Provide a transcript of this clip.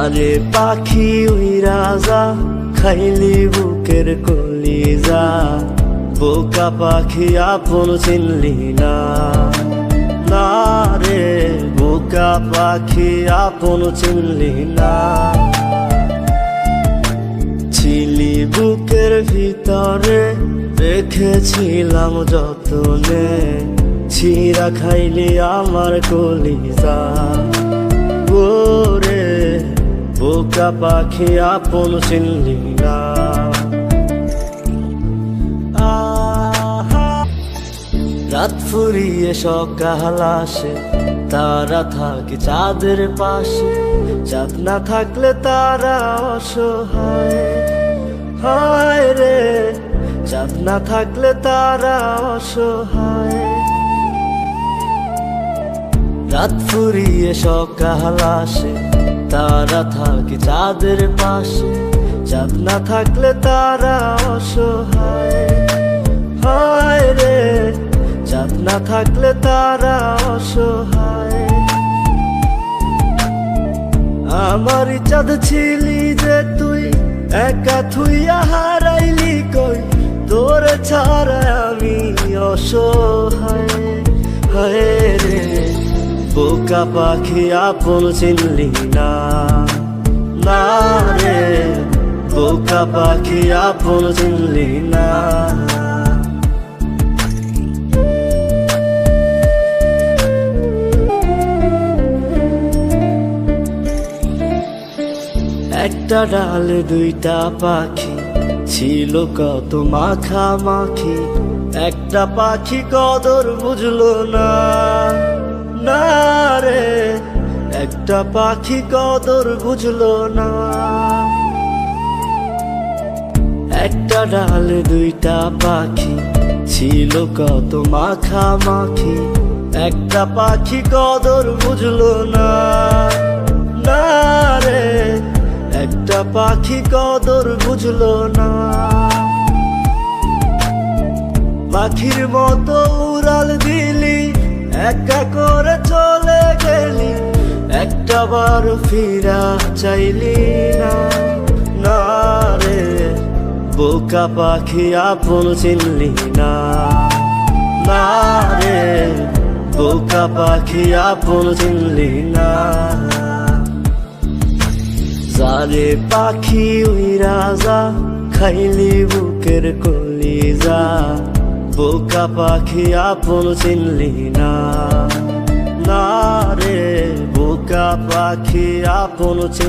যারে পাখি উইরা যা খাইলি বুকের কলিজা, বোকা পাখি আপন চিনলি না। না রে বোকা পাখি আপন চিনলি না। ছিলি বুকের ভিতরে রেখেছিলাম যতনে, ছিঁড়া খাইলি আমার কলিজা। ওরে বোকা পাখি আপন চিনলি না। রাত ফুরিয়ে সকাল আসে, তারা থাকে চাঁদের পাশে। চাঁদ না থাকলে তারা অসহায়, হায় রে চাঁদ না থাকলে তারা অসহায়। রাত ফুরিয়ে সকাল আসে, তারা থাকে চাঁদের পাশে। চাঁদ না থাকলে তারা অসহায়, হায় রে চাঁদ না থাকলে তারা অসহায়। আমারই চাঁদ ছিলি যে তুই, একা থুইয়া হারাইলি কই। তোর ছাড়া আমি অসহায়, হায় রে বোকা পাখি আপন চিনলি না। না রে বোকা পাখি আপন চিনলি না। একটা ডালে দুইটা পাখি, ছিল কত মাখামাখি। একটা পাখি কদর বুঝলো না। না রে একটা পাখি কদর বুঝলো না। একটা ডালে দুইটা পাখি, ছিল কত মাখামাখি। একটা পাখি কদর বুঝলো না। না রে একটা পাখি কদর বুঝলো না। পাখির মতো উড়াল দিলি, একা করে চলে গেলি। একটা বার ফিরা চাইলি না। না রে বোকা পাখি আপন চিনলি না। না রে বোকা পাখি আপন চিনলি না। যারে পাখি উইরা যা খাইলি বুকের কলিজা, বোকা পাখি আপন চিনলি না। না রে বোকা পাখি আপন চিনলি